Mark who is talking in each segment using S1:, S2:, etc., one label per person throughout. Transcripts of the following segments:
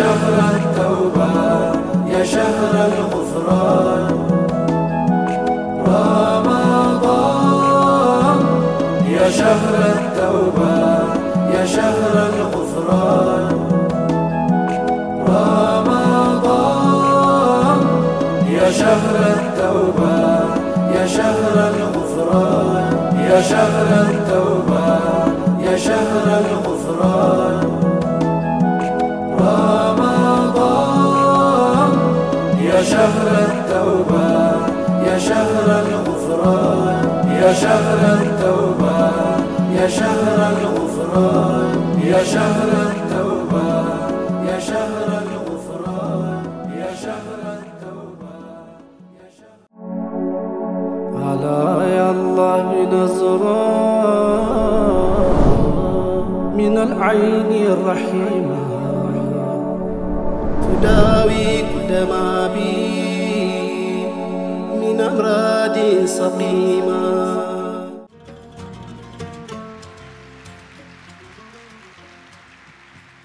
S1: شهر التوبة يا شهر الغفران رمضان يا شهر التوبة يا شهر الغفران رمضان يا شهر التوبة يا شهر الغفران يا شهر التوبة يا شهر الغفران رمضان يا شهر التوبة يا شهر الغفران يا شهر التوبة يا شهر الغفران يا شهر التوبة يا شهر الغفران يا شهر التوبة يا شهر
S2: على يا الله نظرة من العين الرحيمة تداوي دمابي من أمراض سقيمة.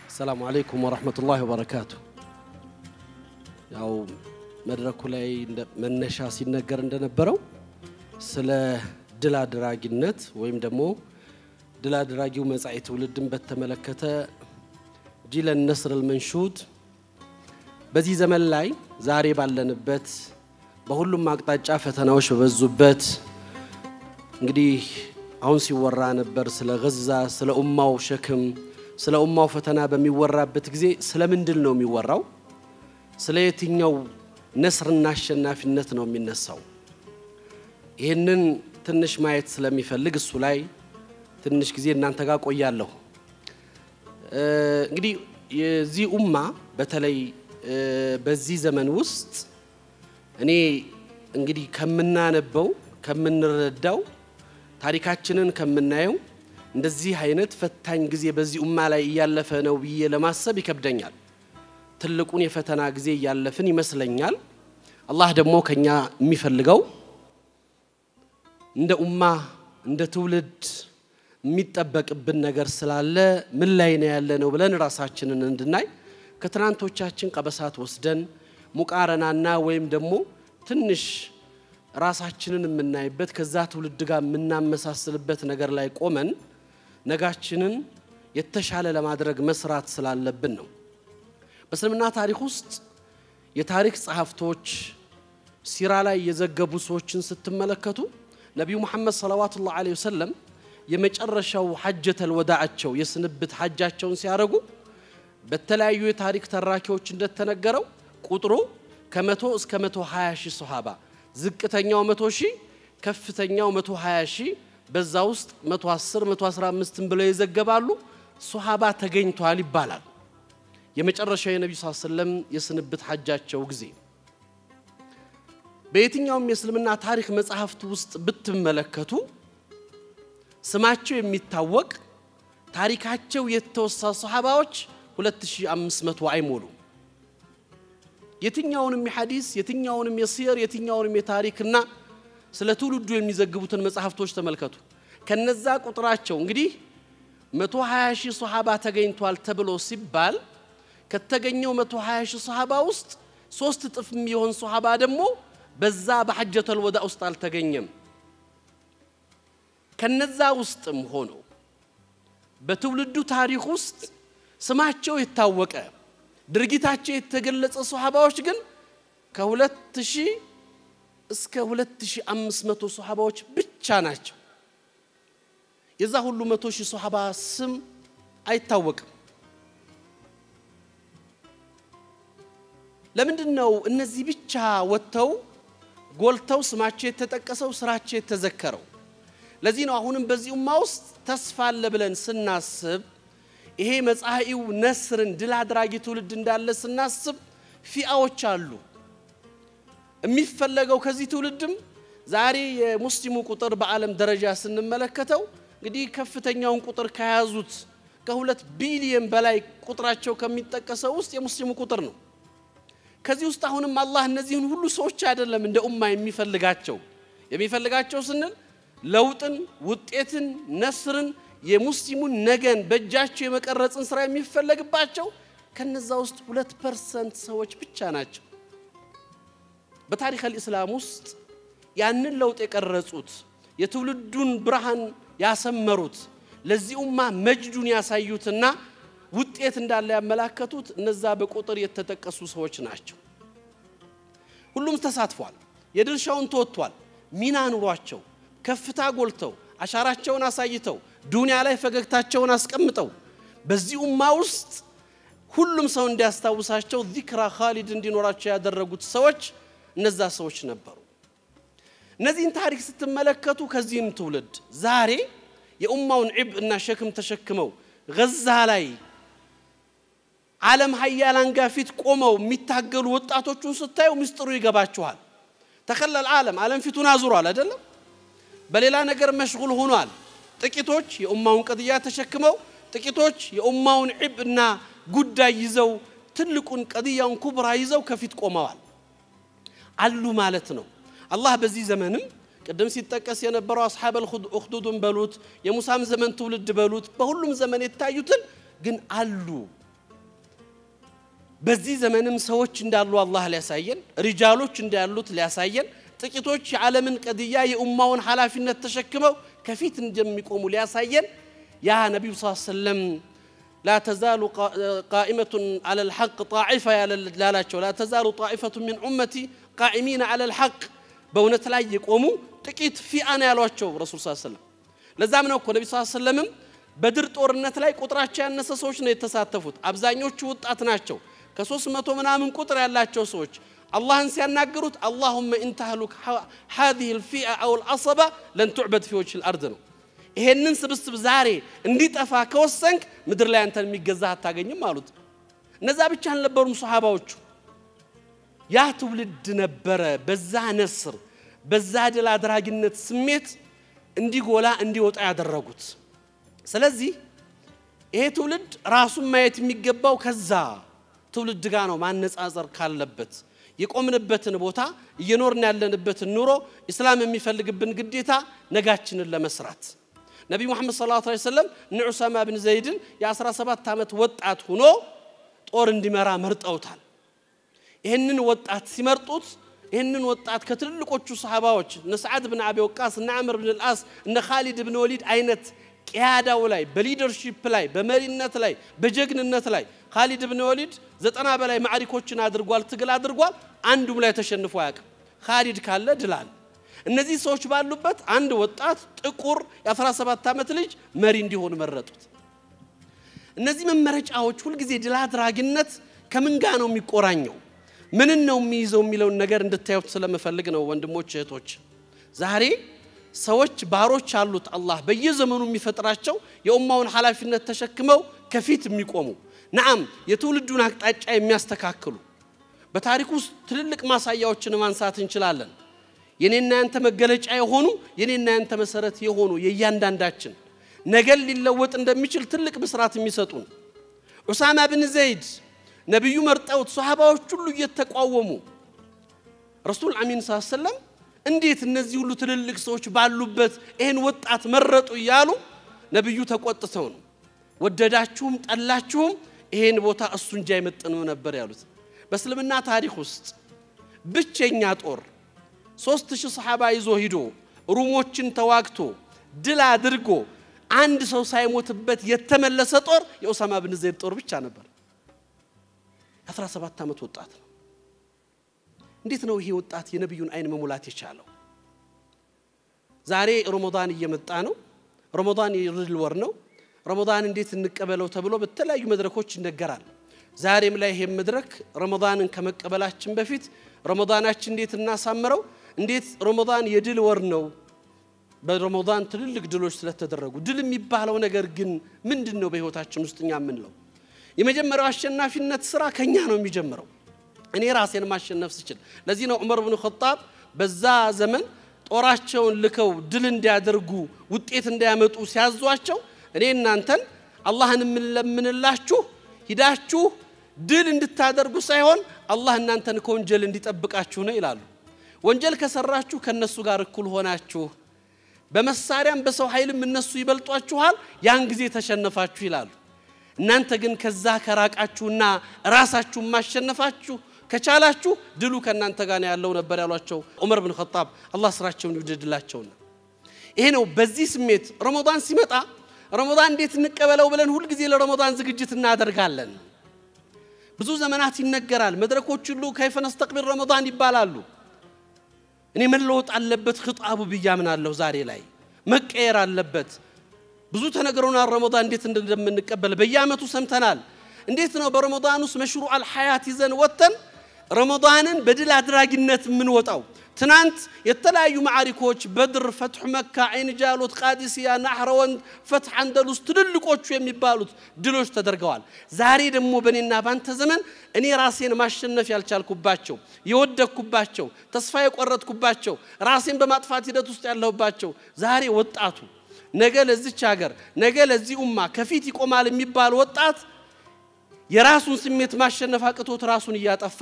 S2: السلام عليكم ورحمة الله وبركاته. ያው መድረኩ ላይ መነሻ ሲነገር እንደነበረው ስለ ድል አድራጊነት ወይም ደግሞ ድል አድራጊው መጻኢ ትውልድን በተመለከተ ጂለን ነስር المنشود በዚህ ዘመን ላይ ዛሬ ባለንበት በሁሉም አቅጣጫ ፈተናዎች በበዙበት እንግዲህ አሁን ሲወራ ነበር ስለ ገዛ ስለ ኡማው ሸክም ስለ ኡማው ፈተና በሚወራበት ጊዜ ስለምንድን ነው የሚወራው ስለ የትኛው ነስርና አሸናፊነት ነው የሚነሳው ይሄንን ትንሽ ማየት ስለሚፈልግ እሱ ላይ ትንሽ ጊዜ እናንተ ጋር ቆያለሁ እንግዲህ የዚህ ኡማ በተለይ በዚህ ዘመን ውስጥ እኔ እንግዲህ ከምናነበው ከምንረዳው ታሪካችንን ከምናየው እንደዚህ አይነት ፈታኝ ጊዜ በዚህ ኡማ ላይ ያለፈ ነው ብዬ ለማሰብ ይከብደኛል ትልቁን የፈተና ጊዜ ያለፈን ይመስለኛል አላህ ደግሞ ከኛ የሚፈልገው እንደ ኡማ እንደ ትውልድ የሚጠበቅብን ነገር ስላለ ምን ላይ ነው ያለነው ብለን ራሳችንን እንድናይ ከትናንቶቻችን ቀበሳት ወስደን ሙቃረናና ወይም ደግሞ ትንሽ ራሳችንን የምናይበት ከዛ ትውልድ ጋር የምናመሳስልበት ነገር ላይ ቆመን ነጋችንን የተሻለ ለማድረግ መስራት ስላለብን ነው በእስልምና ታሪክ ውስጥ የታሪክ ጸሐፍቶች ሲራ ላይ የዘገቡ ሰዎችን ስትመለከቱ ነብዩ መሐመድ ሰለላሁ ዐለይሂ ወሰለም የመጨረሻው ሐጀተል ወዳዓቸው የስንብት ሐጃቸውን ሲያረጉ በተለያዩ የታሪክ ተራኪዎች እንደተነገረው ቁጥሩ ከ100 እስከ 120 ሺህ ሱሐባ ዝቅተኛው 100 ሺህ ከፍተኛው 120 ሺህ በዛ ውስጥ 110 115 ብለው ይዘገባሉ ሱሐባ ተገኝቷል ይባላል የመጨረሻው የነብዩ ሰለላሁ ዐለይሂ ወሰለም የስንብት ሐጃቸው ጊዜ በየትኛውም የእስልምና ታሪክ መጽሐፍት ውስጥ ብትመለከቱ ስማቸው የሚታወቅ ታሪካቸው የተወሳ ሱሐባዎች 2500 አይሞሉ የትኛውንም የሐዲስ የትኛውንም የሲር የትኛውንም የታሪክና ስለ ትውልዱ የሚዘግቡትን መጽሐፍቶች ተመልከቱ ከነዛ ቁጥራቸው እንግዲህ 120 ሺህ ሱሐባ ተገኝቷል ተብሎ ሲባል ከተገኘው 120 ሺህ ሱሐባ ውስጥ 3 እጥፍ የሚሆን ሱሐባ ደግሞ በዛ በሐጀተል ወዳ ውስጥ አልተገኘም ከነዛ ውስጥም ሆኖ በትውልዱ ታሪክ ውስጥ ስማቸው የታወቀ ድርጊታቸው የተገለጸ ሱሐባዎች ግን ከ2000 እስከ 2500 ሱሐባዎች ብቻ ናቸው የዛ ሁሉ 100 ሺህ ሱሐባ ስም አይታወቅም ለምንድነው እነዚህ ብቻ ወጥተው ጎልተው ስማቸው የተጠቀሰው ስራቸው የተዘከረው ለዚህ ነው አሁንም በዚህ ኡማ ውስጥ ተስፋ አለ ብለን ስናስብ ይሄ መጻኢው ነስርን ድል አድራጊ ትውልድ እንዳለ ስናስብ ፊአዎች አሉ የሚፈለገው ከዚህ ትውልድም ዛሬ የሙስሊሙ ቁጥር በዓለም ደረጃ ስንመለከተው እንግዲህ ከፍተኛውን ቁጥር ከያዙት ከ2 ቢሊየን በላይ ቁጥራቸው ከሚጠቀሰው ውስጥ የሙስሊሙ ቁጥር ነው ከዚህ ውስጥ አሁንም አላህ እነዚህን ሁሉ ሰዎች አይደለም እንደ ኡማ የሚፈልጋቸው ስንል ለውጥን ውጤትን ነስርን የሙስሊሙን ነገን በእጃቸው የመቀረጽን ስራ የሚፈልግባቸው ከነዛ ውስጥ 2% ሰዎች ብቻ ናቸው በታሪክ الاسلام ውስጥ ያንን ለውጥ የቀረጹት የትውልዱን ብርሃን ያሰመሩት ለዚህ ኡማ መጅዱን ያሳዩትና ውጤት እንዳለ ያመላከቱት እነዛ በቁጥር የተጠቀሱ ሰዎች ናቸው ሁሉም ተሳትፏል የድርሻውን ተወጥቷል ሚና ኑሯቸው ከፍታ ጎልተው አሻራቸውን አሳይተው ዱንያ ላይ ፈገግታቸውን አስቀምጠው በዚህ ኡማ ውስጥ ሁሉም ሰው እንዲያስታውሳቸው ዚክራ ኻሊድ እንዲኖራቸው ያደረጉት ሰዎች እነዛ ሰዎች ነበሩ እነዚህን ታሪክ ስትመለከቱ ከዚህም ትውልድ ዛሬ የኡማውን ዒብእና ሸክም ተሸክመው ገዛ ላይ ዓለም ሀያላን ጋፊት ቆመው የሚታገሉ ወጣቶቹን ስታዩ ምስጥሩ ይገባቸዋል ተከለል ዓለም ፊቱን አዙሯል አይደለም በሌላ ነገር መሽጉል ሆኗል ጥቂቶች የኡማውን ቀድያ ተሸክመው ጥቂቶች የኡማውን ዒብእና ጉዳይ ይዘው ትልቁን ቀድያውን ኩብራ ይዘው ከፊት ቆመዋል አሉ ማለት ነው አላህ በዚህ ዘመንም ቀደም ሲጠቀስ የነበረው አስሐብ الخدود በሉት የሙሳም ዘመን ትውልድ በሉት በሁሉም ዘመን የታዩትን ግን አሉ በዚህ ዘመንም ሰዎች እንዳሉ አላህ ሊያሳየን ሪጃሎች እንዳሉት ሊያሳየን ጥቂቶች የዓለምን ቀድያ የኡማውን ሐላፊነት ተሸክመው ከፊት እንደሚቆሙ ሊያሳየን ያ ነብዩ ሰለላሁ ዐለይሂ ወሰለም لا تزال قائمة على الحق طائفة لا تزال طائفة من أمتي قائمين على الحق بونت لا يقوموا تكيت في أنا يالواتشو رسول صلى الله عليه وسلم لازمنا نقول النبي صلى الله عليه وسلم بدر طورنت لا قطراتشو الناس سوش يتساتفوت أبزانيوش وطاتناتشو كسوس متو منامن قطر يالاتشو سوش الله سيناغروت اللهم إن تهلك هذه الفئة أو العصبة لن تعبد في وجه الأرض ይሄንን ስብስብ ዛሬ እንዲጠፋ ከወሰንክ ምድር ላይ አንተን የሚገዛ አታገኝም አሉት እነዛ ብቻ አልነበሩም ሱሐባዎቹ ያ ትውልድ ነበረ በዛ ነስር በዛ ድል አድራጊነት ስሜት እንዲጎላ እንዲወጣ ያደረጉት ስለዚህ ይሄ ትውልድ ራሱን ማየት የሚገባው ከዛ ትውልድ ጋር ነው ማነጻጸር ካለበት የቆምንበትን ቦታ እየኖርን ያለንበትን ኑሮ እስላም የሚፈልግብን ግዴታ ነጋችንን ለመስራት ነብዩ መሐመድ ሰለላሁ ዐለይሂ ወሰለም ንዑሳማ ብን ዘይድን የ17 ዓመት ወጣት ሆኖ ጦር እንዲመራ መርጠውታል ይሄንን ወጣት ሲመርጡት ይሄንን ወጣት ከትልልቆቹ ሱሐባዎች ነስዓድ ብን አቢ ወቃስ እና ዑመር ብን አልአስ እና ኻሊድ ብን ወሊድ አይነት ቂያዳው ላይ በሊደርሺፕ ላይ በመሪነት ላይ በጀግንነት ላይ ኻሊድ ብን ወሊድ 90 በላይ ማዕሪኮችን አድርጓል ትግል አድርጓል አንዱም ላይ ተሸንፎ ያቀ ኻሊድ ካለ ድላል እነዚህ ሰዎች ባሉበት አንድ ወጣት ጥቁር የ17 ዓመት ልጅ መሪ እንዲሆን መረጡት እነዚህ መመረጫዎች ሁሉ ጊዜ ድል አድራጊነት ከምን ጋር ነው የሚቆራኘው ምን ነው የሚይዘው የሚለው ነገር እንድታዩት ስለመፈልግ ነው ወንድሞች እህቶች ዛሬ ሰዎች ባሮች አሉት አላህ በየዘመኑ የሚፈጥራቸው የኡማውን ሐላፊነት ተሸክመው ከፊት የሚቆሙ ነዓም የትውልዱን አቅጣጫ የሚያስተካክሉ በታሪክ ውስጥ ትልልቅ ማሳያዎችን ማንሳት እንችላለን የኔና ያንተ መገለጫ የሆኑ የኔና ያንተ መሰረት የሆኑ የያንዳንዳችን ነገል ሊለወጥ እንደሚችል ትልቅ ምስራት የሚሰጡን ኡሳማ ብን ዘይድ ነብዩ መርጠውት ሱሐባዎች ሁሉ እየተቋወሙ ረሱል አሚን ሰለላሁ ዐለይሂ ወሰለም እንዴት እነዚህ ሁሉ ትልልቅ ሰዎች ባሉበት ይሄን ወጣት መረጡ ይያሉ ነብዩ ተቆጥተው ነው ወደዳችሁም ጠላችሁም ይሄን ቦታ እሱ እንጂ አይመጥነው ነበር ያሉት በእስልምና ታሪክ ውስጥ ብቸኛ ጦር 3000 ሱሐባ ይዞ ሄዶ ሩሞችን ተዋግቶ ድል አድርጎ አንድ ሰው ሳይሞትበት የተመለሰ ጦር የኡሳማ ብን ዘይድ ጦር ብቻ ነበር 17 ዓመት ወጣት ነው እንዴት ነው ይሄ ወጣት የነብዩን አይን መሙላት የቻለው ዛሬ ረመዳን እየመጣ ነው ረመዳን የድል ወር ነው ረመዳን እንዴት እንቀበለው ተብሎ በተለያዩ መድረኮች ይነገራል ዛሬም ላይ ይሄ መድረክ ረመዳንን ከመቀበላችን በፊት ረመዳናችን እንዴት እናሳምረው እንዴት ረመዳን የድል ወር ነው በረመዳን ትልልቅ ድሎች ስለተደረጉ ድል የሚባለው ነገር ግን ምንድነው በህይወታችን ውስጥኛ ምንለው የመጀመሪያው አሸናፊነት ስራ ከኛ ነው የሚጀምረው እኔ ራሴን ማሸነፍ ስችል ለዚህ ነው ዑመር ኢብኑ ኸጣብ በዛ ዘመን ጦራቸውን ልከው ድል እንዲያደርጉ ውጤት እንዲያመጡ ሲያዟቸው እኔ እናንተን አላህን ምንለምንላችሁ ሂዳችሁ ድል እንድታደርጉ ሳይሆን አላህ እናንተን ከወንጀል እንዲጠብቃችሁ ነው ይላሉ ወንጀል ከሰራችሁ ከነሱ ጋር እኩል ሆናችሁ በመሳሪያም በሰው ኃይልም እነሱ ይበልጧችኋል ያን ጊዜ ተሸነፋችሁ ይላሉ እናንተ ግን ከዛ ከራቃችሁና ራሳችሁን ማሸነፋችሁ ከቻላችሁ ድሉ ከናንተ ጋር ነው ያለው ነበር ያሏቸው ዑመር ኢብኑ ኸጣብ አላህ ስራቸውን ይወድድላቸውና ይሄ ነው በዚህ ስሜት ረመዳን ሲመጣ ረመዳን እንዴት እንቀበለው ብለን ሁሉ ጊዜ ለረመዳን ዝግጅት እናደርጋለን ብዙ ዘመናት ይነገራል መድረኮች ሁሉ كيف نستقبل رمضان ይባላሉ እኔ መለወጥ አለበት ኺጣቡ ብያምናለሁ ዛሬ ላይ መቀየር አለበት ብዙ ተነግሮና ረመዳን እንዴት እንደምንቀበል በየአመቱ ሰምተናል እንዴት ነው በረመዳን ውስጥ መሽሩዕ አልሐያት ይዘን ወተን ረመዳንን በድል አድራጊነት ምን ወጣው ትናንት የተለያዩ ማዕሪኮች በድር ፈትህ መካ አይን ጃሉት ቃዲሲያ ናህረወን ፈትህ አንደሉስ ትልልቆቹ የሚባሉት ድሎች ተደርገዋል ዛሬ ደግሞ በኔና ባንተ ዘመን እኔ ራሴን ማሸነፍ ያልቻልኩባቸው የወደኩባቸው ተስፋ የቆረጥኩባቸው ራሴን በማጥፋት ሂደት ውስጥ ያለሁባቸው ዛሬ ወጣቱ ነገ ለዚች ሀገር ነገ ለዚህ ኡማ ከፊት ይቆማል የሚባል ወጣት የራሱን ስሜት ማሸነፍ አቅቶት ራሱን ያጠፋ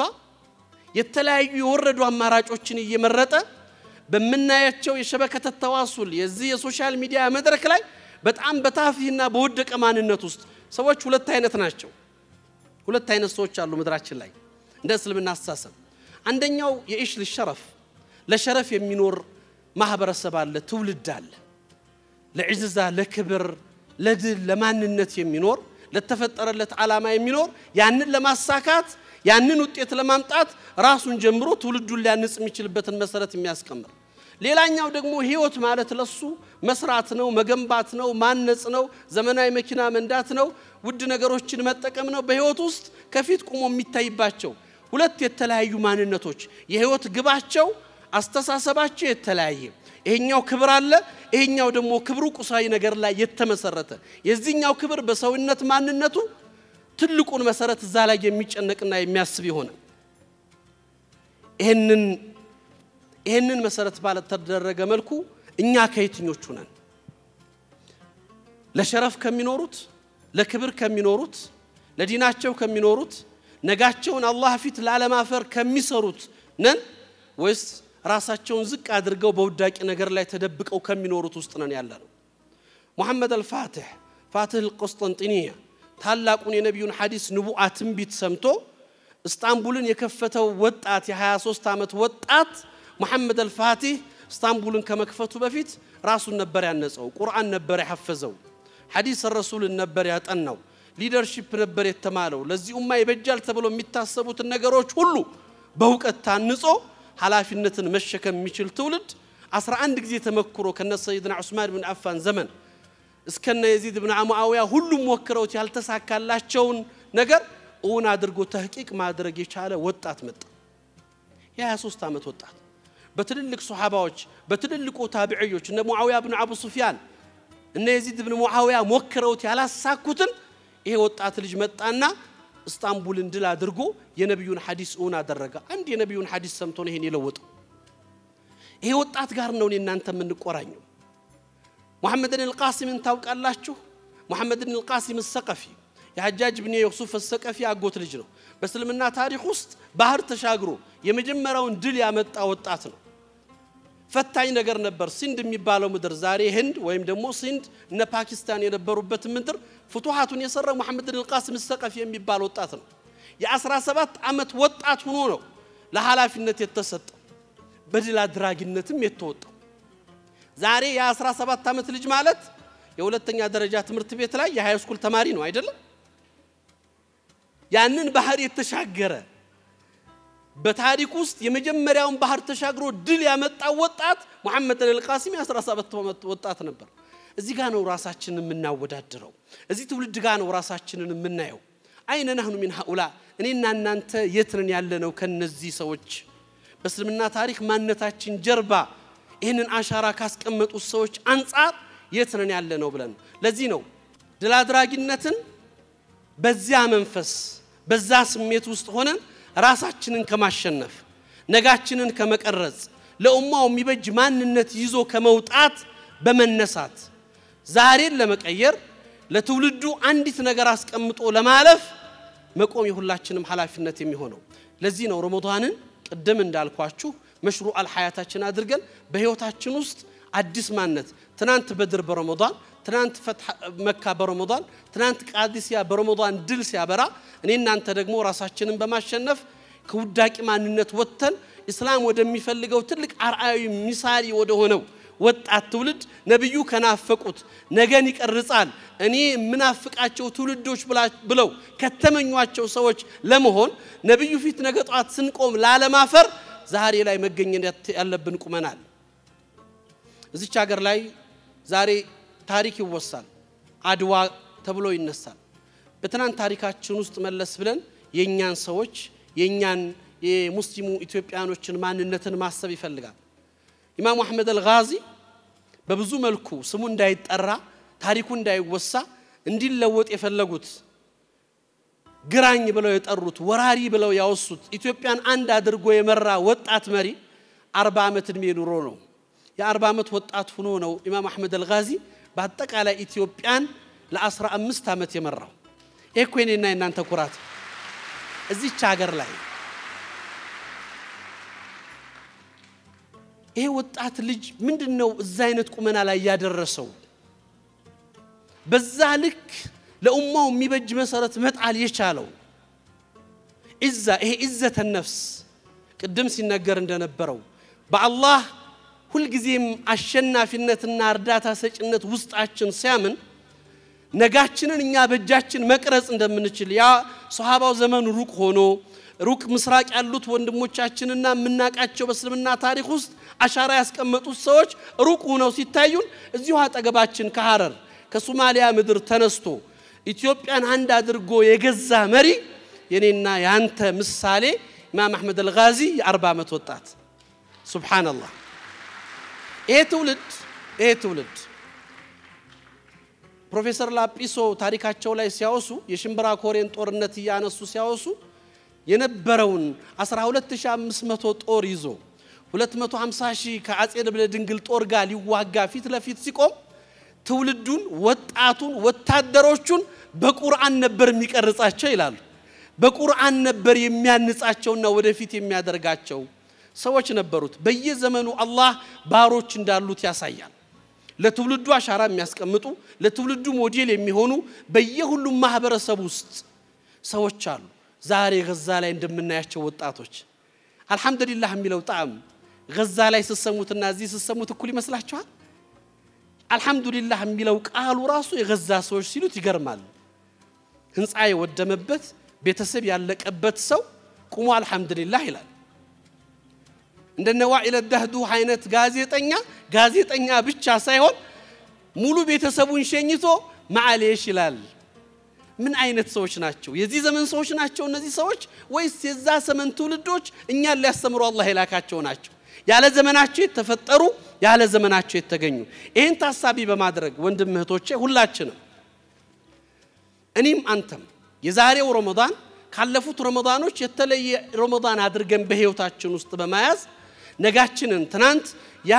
S2: የተለያዩ የወረዱ አማራጮችን እየመረጠ በመናያቸው የሸበከተ ተዋሱል የዚህ የሶሻል ሚዲያ መድረክ ላይ በጣም በታፊህና በወደቀ ማንነት ውስጥ ሰዎች ሁለት አይነት ናቸው ሁለት አይነት ሰዎች አሉ ምድራችን ላይ እንደ እስልምና አስተሳሰብ አንደኛው የኢሽ ለሸረፍ ለሸረፍ የሚኖር ማህበረሰብ አለ ትውልድ አለ ለዕዝዛ ለክብር ለድል ለማንነት የሚኖር ለተፈጠረለት ዓላማ የሚኖር ያንን ለማሳካት ያንን ውጤት ለማምጣት ራሱን ጀምሮ ትውልዱን ሊያንጽ የሚችልበትን መሰረት የሚያስቀምር ሌላኛው ደግሞ ህይወት ማለት ለሱ መስራት ነው መገንባት ነው ማነጽ ነው ዘመናዊ መኪና መንዳት ነው ውድ ነገሮችን መጠቀም ነው በህይወት ውስጥ ከፊት ቆሞ የሚታይባቸው ሁለት የተለያዩ ማንነቶች የህይወት ግባቸው አስተሳሰባቸው የተለያየ ይሄኛው ክብር አለ ይሄኛው ደግሞ ክብሩ ቁሳዊ ነገር ላይ የተመሰረተ የዚህኛው ክብር በሰውነት ማንነቱ ትልቁን መሰረት እዛ ላይ የሚጨነቅና የሚያስብ ይሆነ ይሄንን መሰረት ባለ ተደረገ መልኩ እኛ ከየትኞቹ ነን ለሸረፍ ከሚኖሩት ለክብር ከሚኖሩት ለዲናቸው ከሚኖሩት ነጋቸውን አላህ ፊት ለዓለማፈር ከሚሰሩት ነን ወይስ ራሳቸውን ዝቅ አድርገው በውዳቂ ነገር ላይ ተደብቀው ከሚኖሩት ውስጥ ነን ያለነው ሙሐመድ አልፋቲህ ፋቲህ አልቁስጥንጥንያ ታላቁን የነብዩን ሐዲስ ንቡዓ ትንቢት ሰምቶ እስታንቡልን የከፈተው ወጣት የ23 አመት ወጣት ሙሐመድ አልፋቲህ እስታንቡልን ከመክፈቱ በፊት ራሱን ነበር ያነጸው ቁርአን ነበር ያሐፈዘው ሐዲስ ረሱል ነበር ያጠናው ሊደርሺፕ ነበር የተማለው ለዚህ ኡማ ይበጃል ተብሎ የሚታሰቡት ነገሮች ሁሉ በእውቀት ታንጾ ሐላፊነትን መሸከም የሚችል ትውልድ 11 ጊዜ ተመክሮ ከነ ሰይድና ዑስማን ኢብኑ አፋን ዘመን እስከነ የዚድ ኢብኑ ሙአዊያ ሁሉም ወክረውት ያልተሳካላቸውን ነገር ኡና አድርጎ ተህቂቅ ማድረግ የቻለ ወጣት መጣ የ23 አመት ወጣት በትልልቅ ሱሐባዎች በትልልቁ ታቢዒዎች እነ ሙአዊያ ኢብኑ አቡ ሱፊያን እነ የዚድ ኢብኑ ሙአዊያ ወክረውት ያላሳኩትን ይሄ ወጣት ልጅ መጣና እስታንቡልን ድል አድርጎ የነብዩን ሐዲስ ኡና አደረገ አንድ የነብዩን ሐዲስ ሰምቶ ነው ይሄን የለወጠው ይሄ ወጣት ጋር ነው እናንተ የምንቆራኘው محمد بن القاسم ታውቃላችሁ محمد بن القاسم الثقفي የሐጃጅ ኢብኑ ዩሱፍ الثقفي አጎት ልጅ ነው በእስልምና ታሪክ ውስጥ ባህር ተሻግሮ የመጀመሪያውን ድል ያመጣ ወጣት ነው ፈታኝ ነገር ነበር ሲንድ የሚባለው ምድር ዛሬ ህንድ ወይም ደግሞ ሲንድ እና ፓኪስታን የነበሩበት ምድር ፍቱሃቱን የሰራው محمد بن القاسم الثقفي የሚባል ወጣት ነው የ17 አመት ወጣት ሆኖ ነው ለሐላፊነት የተሰጠው በድል አድራጊነትም የተወጣው ዛሬ የ17 አመት ልጅ ማለት የሁለተኛ ደረጃ ትምህርት ቤት ላይ የሃይ ስኩል ተማሪ ነው አይደል ያንን ባህር የተሻገረ በታሪክ ውስጥ የመጀመሪያውን ባህር ተሻግሮ ድል ያመጣው ወጣት محمد القاسم የ17 አመት ወጣት ነበር እዚህ ጋር ነው ራሳችንን የምናወዳድረው እዚህ ትውልድ ጋር ነው ራሳችንን የምናየው አይነ نحن من هؤلاء እኔና እናንተ የት ነን ያለነው ከነዚህ ሰዎች በእስልምና ታሪክ ማንነታችን ጀርባ ይሄንን አሻራ ካስቀመጡ ሰዎች አንፃር የት ነን ያለነው ብለን ለዚህ ነው ድል አድራጊነትን በዚያ መንፈስ በዛ ስሜት ውስጥ ሆነን ራሳችንን ከማሸነፍ ነጋችንን ከመቀረጽ ለኡማው የሚበጅ ማንነት ይዞ ከመውጣት በመነሳት ዛሬን ለመቀየር ለትውልዱ አንዲት ነገር አስቀምጦ ለማለፍ መቆም የሁላችንም ሐላፊነት የሚሆነው ለዚህ ነው ረመዳንን ቀደም እንዳልኳችሁ መሽሩዕ አልሐያታችን አድርገን በህይወታችን ውስጥ አዲስ ማንነት ትናንት በድር በረመዳን ትናንት ፈትህ መካ በረመዳን ትናንት ቃዲሲያ በረመዳን ድል ሲያበራ እኔ እናንተ ደግሞ ራሳችንን በማሸነፍ ከውዳቂ ማንነት ወጥተን እስላም ወደሚፈልገው ትልቅ አርአያዊ ሚሳሊ ወደ ሆነው ወጣት ትውልድ ነብዩ ከናፈቁት ነገን ይቀርጻል እኔ ምናፍቃቸው ትውልዶች ብለው ከተመኟቸው ሰዎች ለመሆን ነብዩ ፊት ነገ ጧት ስንቆም ላለማፈር ዛሬ ላይ መገኘት ያለብን ቁመናል እዚች ሀገር ላይ ዛሬ ታሪክ ይወሳል አድዋ ተብሎ ይነሳል በትናንት ታሪካችን ውስጥ መለስ ብለን የኛን ሰዎች የኛን የሙስሊሙ ኢትዮጵያኖችን ማንነትን ማሰብ ይፈልጋል ኢማም አህመድ አልጋዚ በብዙ መልኩ ስሙ እንዳይጠራ ታሪኩ እንዳይወሳ እንዲለወጥ የፈለጉት ግራኝ ብለው የጠሩት ወራሪ ብለው ያወሱት ኢትዮጵያን አንድ አድርጎ የመራ ወጣት መሪ 40 ዓመት እድሜ ኑሮ ነው የ40 ዓመት ወጣት ሆኖ ነው ኢማም አህመድ አልጋዚ በአጠቃላይ ኢትዮጵያን ለ15 ዓመት የመራው ኤኮኔና እናንተ ኩራት እዚች ሀገር ላይ ይሄ ወጣት ልጅ ምንድነው እዛ አይነት ቁመና ላይ ያደረሰው በዛ ልክ ለኡማው የሚበጅ መሰረት መጣል የቻለው ይሄ ኢዘተ ነፍስ ቅድም ሲነገር እንደነበረው በአላህ ሁሉ ጊዜም አሸናፊነትና እርዳታ ሰጭነት ውስጣችን ሲያምን ነጋችንን እኛ በእጃችን መቅረጽ እንደምንችል ያ ሱሐባው ዘመን ሩቅ ሆኖ ሩቅ ምስራቅ ያሉት ወንድሞቻችንና ምናቃቸው በእስልምና ታሪክ ውስጥ አሻራ ያስቀመጡት ሰዎች ሩቅ ሆነው ሲታዩን እዚሁ አጠገባችን ከሐረር ከሶማሊያ ምድር ተነስቶ ኢትዮጵያን አንድ አድርጎ የገዛ መሪ የኔና ያንተ ምሳሌ ኢማም አህመድ አልጋዚ የ40 ዓመት ወጣት ሱብሃንአላህ ይሄ ትውልድ ፕሮፌሰር ላጲሶ ታሪካቸው ላይ ሲያወሱ የሽምብራ ኮሬን ጦርነት ያነሱ ሲያወሱ የነበረውን 12500 ጦር ይዞ 250,000 ከአጼ ልብነ ድንግል ጦር ጋር ሊዋጋ ፊት ለፊት ሲቆም ትውልዱን ወጣቱን ወታደሮቹን በቁርአን ነበር የሚቀርጻቸው ይላሉ በቁርአን ነበር የሚያንጻቸውና ወደፊት የሚያደርጋቸው ሰዎች ነበሩት በየዘመኑ አላህ ባሮች እንዳሉት ያሳያል ለትውልዱ አሻራ የሚያስቀምጡ ለትውልዱ ሞዴል የሚሆኑ በየሁሉም ማህበረሰብ ውስጥ ሰዎች አሉ ዛሬ ገዛ ላይ እንደምናያቸው ወጣቶች አልহামዱሊላህ የሚለው ጣም ገዛ ላይ ሲሰሙትና እዚህ ሲሰሙት እኩል ይመስላችኋል አልহামዱሊላህ የሚለው ቃሉ ራሱ የገዛ ሰዎች ሲሉት ይገርማል ህንጻ የወደመበት ቤተሰብ ያለቀበት ሰው ቁሙ አልহামዱሊላህ ይላል እንደነዋ ኢለ ደህዱ አይነት ጋዜጠኛ ብቻ ሳይሆን ሙሉ ቤተሰቡን ሸኝቶ ማዓሌሽ ይላል ምን አይነት ሰዎች ናቸው የዚህ ዘመን ሰዎች ናቸው እነዚህ ሰዎች ወይስ የዛ ዘመን ትውልዶች እኛን ሊያስተምሩ አላህ ይላካቸው ናቸው ያለ ዘመናቸው የተፈጠሩ ያለ ዘመናቸው የተገኙ ይሄን ታሳቢ በማድረግ ወንድም እህቶቼ ሁላችንም እኔም አንተም የዛሬው ረመዳን ካለፉት ረመዳኖች የተለየ ረመዳን አድርገን በህይወታችን ውስጥ በማያዝ ነጋችንን ትናንት ያ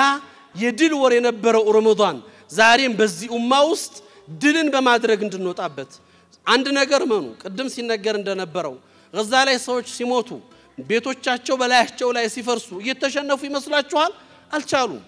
S2: የድል ወር የነበረው ረመዳን ዛሬም በዚህ ኡማ ውስጥ ድልን በማድረግ እንድንወጣበት አንድ ነገር መኑ ቅድም ሲነገር እንደነበረው ገዛ ላይ ሰዎች ሲሞቱ ቤቶቻቸው በላያቸው ላይ ሲፈርሱ እየተሸነፉ ይመስላችኋል አልቻሉም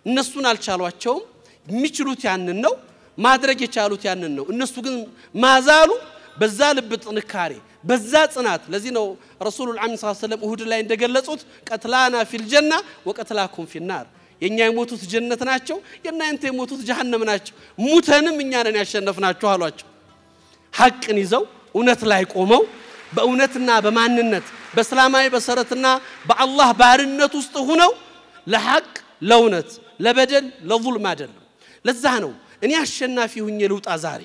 S2: እነሱን አልቻሏቸውም የሚችሉት ያንን ነው ማድረግ የቻሉት ያንን ነው እነሱ ግን ማዛሉ በዛ ልብ ጥንካሬ በዛ ጽናት ለዚህ ነው ረሱሉላህ ሰለላሁ ዐለይሂ ወሰለም እሁድ ላይ እንደገለጹት ቀትላና ፊል ጀና ወቀትላኩም ፊል ናር የኛ የሞቱት ጀነት ናቸው የናንተ የሞቱት ጀሃነም ናቸው ሙተንም እኛ ነን ያሸነፍናቸው አሏቸው ሐቅን ይዘው እውነት ላይ ቆመው በእውነትና በማንነት በእስላማዊ በሰረትና በአላህ ባርነት ውስጥ ሆነው ለሐቅ ለእውነት ለበደል ለظلم አይደለም ለዛ ነው እኔ አሸናፊ ሆኜ ልውጣ ዛሬ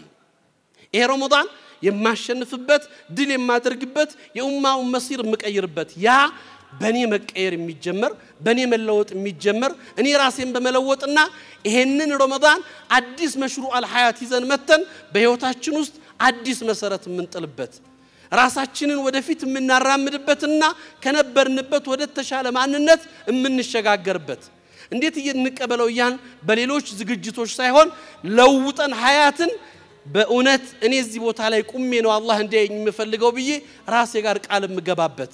S2: ይሄ ረመዳን የማሸንፍበት ድል የማደርግበት የኡማው መስይር መቀየርበት ያ በኔ መቀየር የሚጀመር በኔ መለወጥ የሚጀመር እኔ ራሴን በመለወጥና ይሄንን ረመዳን አዲስ መሽሩዕ አልሐያት ይዘን መተን በህይወታችን ውስጥ አዲስ መሰረት ምንጥልበት ራሳችንን ወደፊት ምናራምድበትና ከነበርንበት ወደ ተሻለ ማንነት ምንሸጋገርበት እንዴት ይንቀበለው ያን በሌሎች ዝግጅቶች ሳይሆን ለውጠን ሐያትን በእውነት እኔ እዚህ ቦታ ላይ ቁሜ ነው አላህ እንዲያየኝ የምፈልገው ብዬ ራሴ ጋር ቃል ምገባበት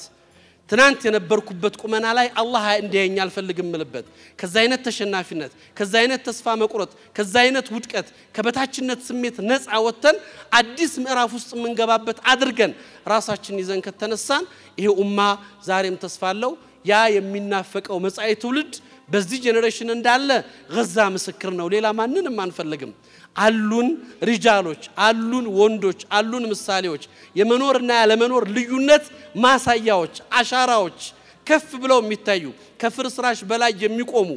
S2: ትናንት የነበርኩበት ቁመና ላይ አላህ እንዲያየኝ አልፈልግም ምልበት ከዛ አይነት ተሸናፊነት ከዛ አይነት ተስፋ መቁረጥ ከዛ አይነት ውድቀት ከበታችነት ስሜት ነፃ ወጥተን አዲስ ምዕራፍ ውስጥ መንገባበት አድርገን ራሳችን ይዘን ከተነሳን ይሄ ኡማ ዛሬም ተስፋ አለው ያ የሚናፈቀው መጻኢ ትውልድ በዚህ ጄኔሬሽን እንዳለ ገዛ ምስክር ነው ሌላ ማንንም አንፈልግም አሉን ሪጃሎች አሉን ወንዶች አሉን ምሳሌዎች የመኖርና ያለመኖር ልዩነት ማሳያዎች አሻራዎች ከፍ ብለው የሚታዩ ከፍርስራሽ በላይ የሚቆሙ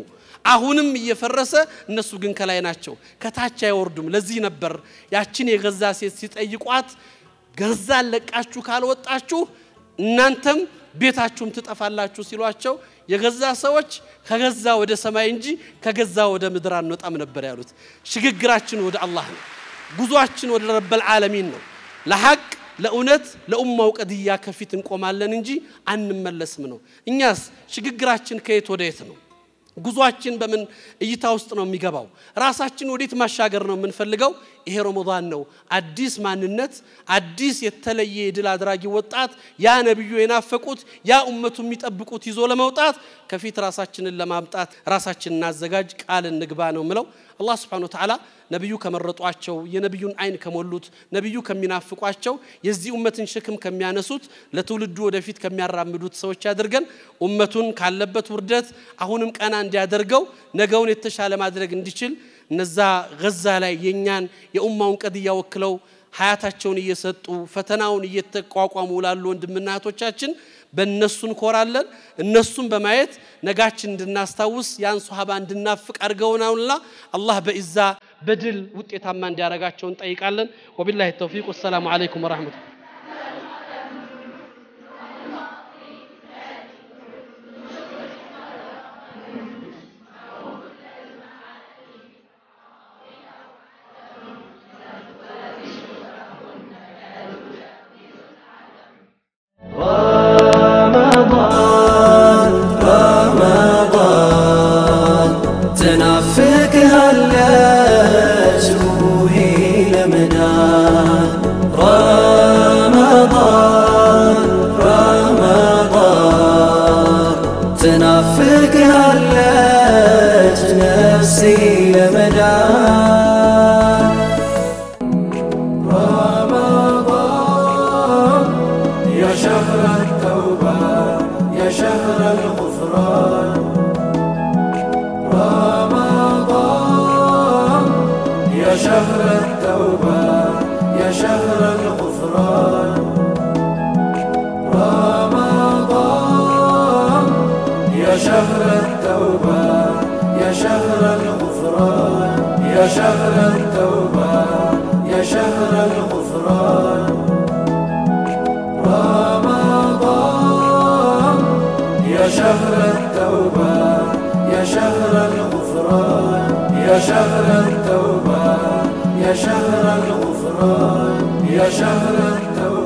S2: አሁንም እየፈረሰ እነሱ ግን ከላይ ናቸው ከታች አይወርዱም ለዚህ ነበር ያችን የገዛ ሴት ሲጠይቋት ገዛ ለቃችሁ ካልወጣችሁ እናንተም ቤታችሁም ትጠፋላችሁ ሲሏቸው የገዛ ሰዎች ከገዛ ወደ ሰማይ እንጂ ከገዛ ወደ ምድር አንወጣም ነበር ያሉት ሽግግራችን ወደ አላህ ነው ጉዟችን ወደ ረብል ዓለሚን ነው ለሐቅ ለኡነት ለኡማው ቀድያ ከፊት እንቆማለን እንጂ አንመለስም ነው እኛስ ሽግግራችን ከየት ወደ የት ነው ጉዟችን በምን እይታ ውስጥ ነው የሚገባው ራሳችን ወዴት ማሻገር ነው የምንፈልገው ይሄ ረመዳን ነው አዲስ ማንነት አዲስ የተለየ ድል አድራጊ ወጣት ያ ነብዩ የናፈቁት ያ ኡመቱ የሚጠብቁት ይዞ ለመውጣት ከፊት ራሳችንን ለማምጣት ራሳችንን እናዘጋጅ ቃል እንግባ ነው ምለው አላህ Subhanahu Wa Ta'ala ነብዩ ከመረጧቸው የነብዩን አይን ከሞሉት ነብዩ ከሚናፍቋቸው የዚህ ኡመትን ሸክም ከሚያነሱት ለትውልዱ ወደፊት ከሚያራምዱት ሰዎች ያድርገን ኡመቱን ካለበት ውርደት አሁንም ቀና እንዲያደርገው ነገውን የተሻለ ማድረግ እንዲችል እነዛ ገዛ ላይ የኛን የኡማውን ቀድያ ወክለው ሐያታቸውን እየሰጡ ፈተናውን እየተቋቋሙ ላሉ ወንድምናቶቻችን በእነሱን ኮራለን እነሱን በማየት ነጋችን እንድናስታውስ ያን ሱሐባ እንድናፍቅ አርገውናውላ አላህ በኢዛ በድል ውጤታማ እንዲያረጋቸው እንጠይቃለን ወቢላሂ ተውፊቅ ወሰላሙ አለይኩም ወራህመቱላህ
S1: يا شهر الغفران يا شهر التوبة